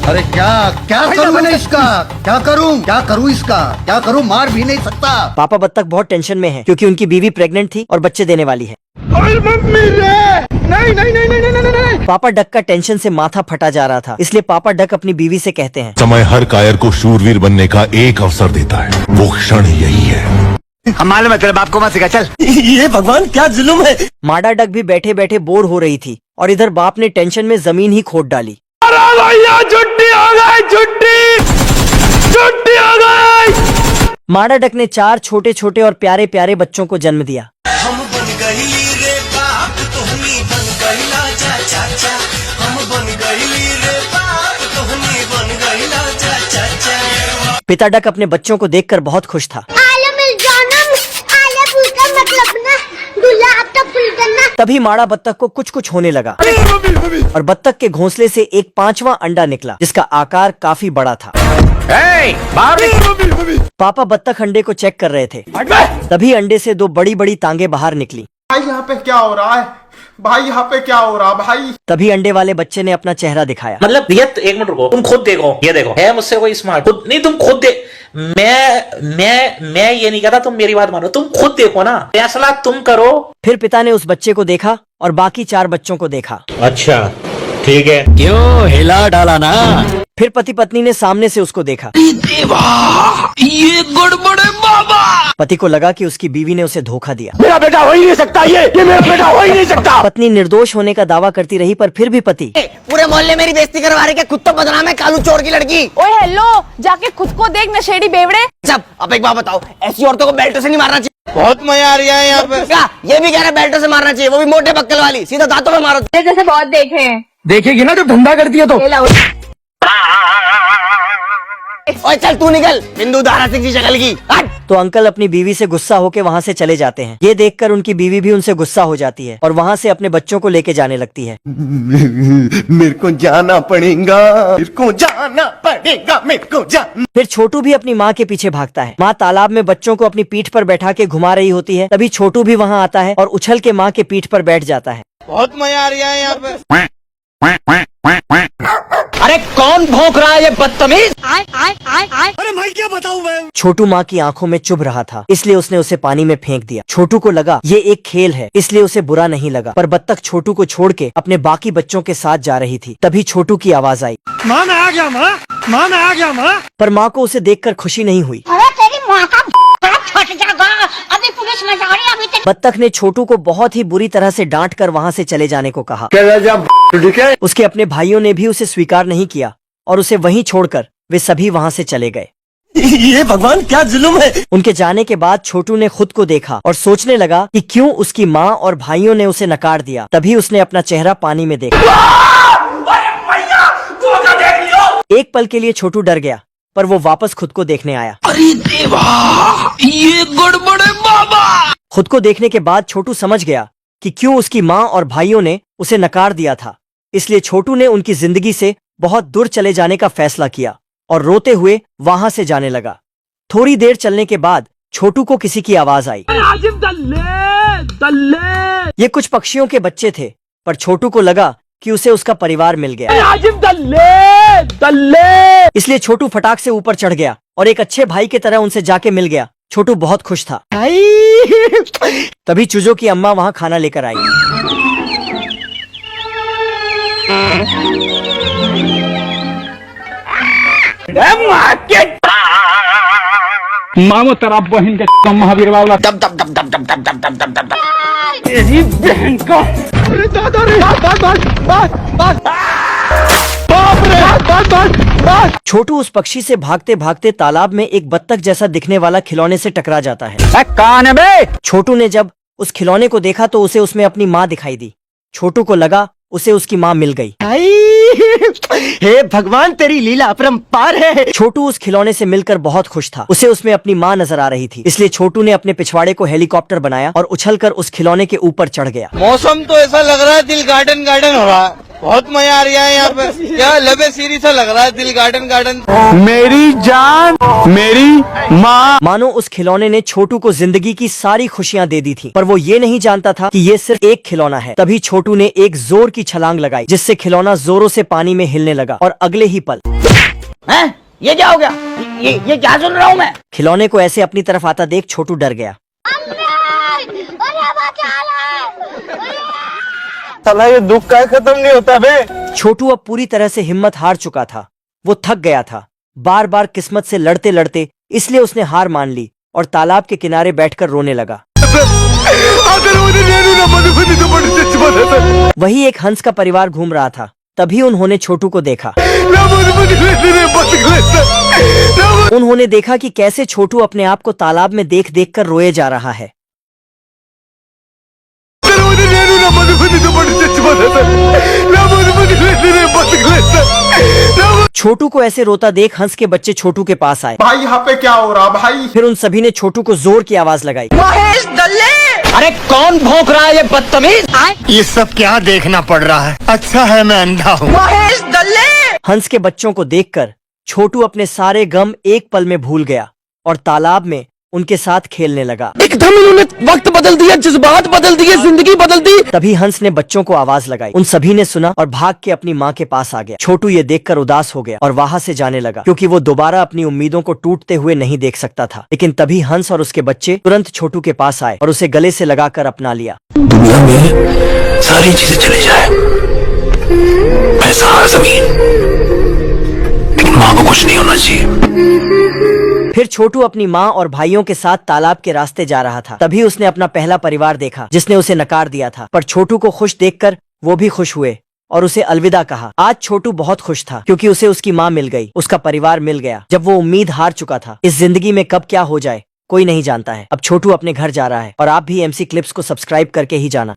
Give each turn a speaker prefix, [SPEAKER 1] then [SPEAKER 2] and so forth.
[SPEAKER 1] अरे क्या क्या करूं मैंने इसका? क्या करूं इसका? क्या करूं? मार भी नहीं सकता।
[SPEAKER 2] पापा बत्तख बहुत टेंशन में है क्योंकि उनकी बीवी प्रेग्नेंट थी और बच्चे देने वाली है।
[SPEAKER 1] मम्मी रे! नहीं नहीं नहीं नहीं नहीं नहीं।
[SPEAKER 2] पापा डक का टेंशन से माथा फटा जा रहा था, इसलिए पापा डक अपनी बीवी से कहते हैं,
[SPEAKER 3] समय हर कायर को शूरवीर बनने का एक अवसर देता है, वो क्षण यही है।
[SPEAKER 1] हम मालूम है, तेरे बाप को मत सिखा, चल।
[SPEAKER 2] ये भगवान क्या जुल्म है। माडा डक भी बैठे बैठे बोर हो रही थी और इधर बाप ने टेंशन में जमीन ही खोद डाली।
[SPEAKER 1] छुट्टी हो गई।
[SPEAKER 2] माडा डक ने 4 छोटे छोटे और प्यारे प्यारे बच्चों को जन्म दिया।
[SPEAKER 4] हम बन गईली रे बाप, तोहनी बन गईला चाचा। हम बन गईली रे बाप, तोहनी बन गईला चाचा।
[SPEAKER 2] पिता डक अपने बच्चों को देखकर बहुत खुश था। तभी माड़ा बत्तख को कुछ कुछ होने लगा और बत्तख के घोंसले से एक 5वां अंडा निकला जिसका आकार काफी बड़ा था। पापा बत्तख अंडे को चेक कर रहे थे, तभी अंडे से 2 बड़ी बड़ी टांगे बाहर निकली।
[SPEAKER 5] भाई यहाँ पे क्या हो रहा है? भाई यहाँ पे क्या हो रहा भाई?
[SPEAKER 2] तभी अंडे वाले बच्चे ने अपना चेहरा दिखाया।
[SPEAKER 6] मतलब ये एक मिनट रुको, तुम खुद देखो, ये देखो, है मुझसे कोई स्मार्ट? खुद नहीं, तुम खुद दे। मैं ये नहीं कहता, तुम मेरी बात मानो, तुम खुद देखो ना, फैसला तुम करो।
[SPEAKER 2] फिर पिता ने उस बच्चे को देखा और बाकी 4 बच्चों को देखा।
[SPEAKER 6] अच्छा ठीक है,
[SPEAKER 1] क्यों हिला डाला ना?
[SPEAKER 2] फिर पति पत्नी ने सामने से उसको देखा।
[SPEAKER 1] ये गड़बड़ है बाबा।
[SPEAKER 2] पति को लगा कि उसकी बीवी ने उसे धोखा दिया।
[SPEAKER 1] मेरा बेटा हो ही नहीं सकता, ये मेरा बेटा हो ही नहीं सकता।
[SPEAKER 2] पत्नी निर्दोष होने का दावा करती रही, पर फिर भी पति,
[SPEAKER 7] पूरे मोहल्ले मेरी बेइज्जती करवा रहे, खुद तो बदनाम है, कालू चोर की लड़की।
[SPEAKER 8] ओए हेलो, जाके खुद को देख नशेड़ी बेवड़े।
[SPEAKER 7] सब अब एक बात बताओ, ऐसी औरतों को बेल्टों से नहीं मारना चाहिए?
[SPEAKER 5] बहुत मजा आ रहा है यहाँ पे।
[SPEAKER 7] क्या ये भी कह रहे बेल्टों से मारना चाहिए, वो भी मोटे बक्कल वाली, सीधा दांतों में मारो।
[SPEAKER 8] जैसे बहुत देखे हैं।
[SPEAKER 1] देखेगी ना जब धंधा करती है तो।
[SPEAKER 7] ओए चल तू निकल, बिंदु धारा सिंह की शक्ल की।
[SPEAKER 2] तो अंकल अपनी बीवी से गुस्सा होकर वहाँ से चले जाते हैं। ये देखकर उनकी बीवी भी उनसे गुस्सा हो जाती है और वहाँ से अपने बच्चों को लेके जाने लगती है।
[SPEAKER 5] मेरे को जाना पड़ेगा, मेरे को जाना पड़ेगा, मेरे को जाना।
[SPEAKER 2] फिर छोटू भी अपनी माँ के पीछे भागता है। माँ तालाब में बच्चों को अपनी पीठ पर बैठा के घुमा रही होती है, तभी छोटू भी वहाँ आता है और उछल के माँ के पीठ पर बैठ जाता है।
[SPEAKER 5] बहुत मजा आ रहा है यहाँ पे।
[SPEAKER 1] अरे कौन भौंक रहा है ये बदतमीज?
[SPEAKER 5] अरे भाई क्या बताऊं मैं?
[SPEAKER 2] छोटू माँ की आंखों में चुभ रहा था, इसलिए उसने उसे पानी में फेंक दिया। छोटू को लगा ये एक खेल है, इसलिए उसे बुरा नहीं लगा, पर बत्तख छोटू को छोड़ के अपने बाकी बच्चों के साथ जा रही थी। तभी छोटू की आवाज आई,
[SPEAKER 5] माँ मैं आ गया, माँ मैं आ गया माँ।
[SPEAKER 2] पर माँ को उसे देखकर खुशी नहीं हुई। बत्तख ने छोटू को बहुत ही बुरी तरह से डांट कर वहाँ से चले जाने को कहा। उसके अपने भाइयों ने भी उसे स्वीकार नहीं किया और उसे वहीं छोड़कर वे सभी वहाँ से चले गए।
[SPEAKER 1] ये भगवान क्या जुल्म है।
[SPEAKER 2] उनके जाने के बाद छोटू ने खुद को देखा और सोचने लगा कि क्यों उसकी माँ और भाइयों ने उसे नकार दिया। तभी उसने अपना चेहरा पानी में देखा। एक पल के लिए छोटू डर गया, पर वो वापस खुद को देखने आया।
[SPEAKER 1] अरे देवा, ये गड़बड़ है बाबा।
[SPEAKER 2] खुद को देखने के बाद छोटू समझ गया कि क्यों उसकी माँ और भाइयों ने उसे नकार दिया था। इसलिए छोटू ने उनकी जिंदगी से बहुत दूर चले जाने का फैसला किया और रोते हुए वहां से जाने लगा। थोड़ी देर चलने के बाद छोटू को किसी की आवाज आई। ये कुछ पक्षियों के बच्चे थे, पर छोटू को लगा कि उसे उसका परिवार मिल गया। इसलिए छोटू फटाक से ऊपर चढ़ गया और एक अच्छे भाई की तरह उनसे जाके मिल गया। छोटू बहुत खुश था। तभी चूजों की अम्मा वहाँ खाना लेकर आई।
[SPEAKER 9] मामो तेरा बहन के महावीर वाला
[SPEAKER 7] दब दब दब दब दब दब दब दब दब दब।
[SPEAKER 9] तेरी बहन का।
[SPEAKER 5] अरे दादा रे, बस।
[SPEAKER 2] छोटू उस पक्षी से भागते भागते तालाब में एक बत्तख जैसा दिखने वाला खिलौने से टकरा जाता है।
[SPEAKER 1] कौन है बे?
[SPEAKER 2] छोटू ने जब उस खिलौने को देखा तो उसे उसमें अपनी माँ दिखाई दी। छोटू को लगा उसे उसकी माँ मिल गई।
[SPEAKER 1] हे भगवान, तेरी लीला अपरंपार है।
[SPEAKER 2] छोटू उस खिलौने से मिलकर बहुत खुश था। उसे उसमें अपनी माँ नजर आ रही थी, इसलिए छोटू ने अपने पिछवाड़े को हेलीकॉप्टर बनाया और उछलकर उस खिलौने के ऊपर चढ़ गया।
[SPEAKER 5] मौसम तो ऐसा लग रहा है दिल गार्डन गार्डन हो रहा है।
[SPEAKER 7] बहुत मजा आ रहा है यहाँ पे, क्या लबे सीरी सा लग रहा है, दिल गार्डन गार्डन।
[SPEAKER 9] मेरी जान मेरी माँ।
[SPEAKER 2] मानो उस खिलौने ने छोटू को जिंदगी की सारी खुशियां दे दी थी, पर वो ये नहीं जानता था कि ये सिर्फ एक खिलौना है। तभी छोटू ने एक जोर की छलांग लगाई, जिससे खिलौना जोरों से पानी में हिलने लगा और अगले ही पल
[SPEAKER 7] हैं? ये क्या हो गया? ये क्या सुन रहा हूँ मैं?
[SPEAKER 2] खिलौने को ऐसे अपनी तरफ आता देख छोटू डर गया।
[SPEAKER 7] साला ये दुख का खत्म नहीं होता बे।
[SPEAKER 2] छोटू अब पूरी तरह से हिम्मत हार चुका था। वो थक गया था, बार बार किस्मत से लड़ते लड़ते, इसलिए उसने हार मान ली और तालाब के किनारे बैठकर रोने लगा। वही एक हंस का परिवार घूम रहा था। तभी उन्होंने छोटू को देखा। उन्होंने देखा कि कैसे छोटू अपने आप को तालाब में देख देख कर रोए जा रहा है। छोटू को ऐसे रोता देख हंस के बच्चे छोटू के पास आए।
[SPEAKER 5] भाई यहाँ पे क्या हो रहा भाई?
[SPEAKER 2] फिर उन सभी ने छोटू को जोर की आवाज लगाई।
[SPEAKER 7] महेश दल्ले! अरे कौन भौंक रहा है ये बदतमीज?
[SPEAKER 1] ये सब क्या देखना पड़ रहा है? अच्छा है मैं अंधा हूँ।
[SPEAKER 7] महेश दल्ले!
[SPEAKER 2] हंस के बच्चों को देखकर छोटू अपने सारे गम एक पल में भूल गया और तालाब में उनके साथ खेलने लगा।
[SPEAKER 7] एकदम इन्होंने वक्त बदल दिया, जज्बात बदल दिए, जिंदगी बदल दी।
[SPEAKER 2] तभी हंस ने बच्चों को आवाज लगाई। उन सभी ने सुना और भाग के अपनी माँ के पास आ गया। छोटू ये देखकर उदास हो गया और वहाँ से जाने लगा, क्योंकि वो दोबारा अपनी उम्मीदों को टूटते हुए नहीं देख सकता था। लेकिन तभी हंस और उसके बच्चे तुरंत छोटू के पास आए और उसे गले से लगाकर अपना लिया।
[SPEAKER 3] दुनिया में सारी चीजें चली जाए, पैसा जमीन, लेकिन माँ को कुछ नहीं होना चाहिए।
[SPEAKER 2] फिर छोटू अपनी माँ और भाइयों के साथ तालाब के रास्ते जा रहा था। तभी उसने अपना पहला परिवार देखा, जिसने उसे नकार दिया था। पर छोटू को खुश देखकर वो भी खुश हुए और उसे अलविदा कहा। आज छोटू बहुत खुश था, क्योंकि उसे उसकी माँ मिल गई, उसका परिवार मिल गया। जब वो उम्मीद हार चुका था, इस जिंदगी में कब क्या हो जाए कोई नहीं जानता है। अब छोटू अपने घर जा रहा है और आप भी MC क्लिप्स को सब्सक्राइब करके ही जाना।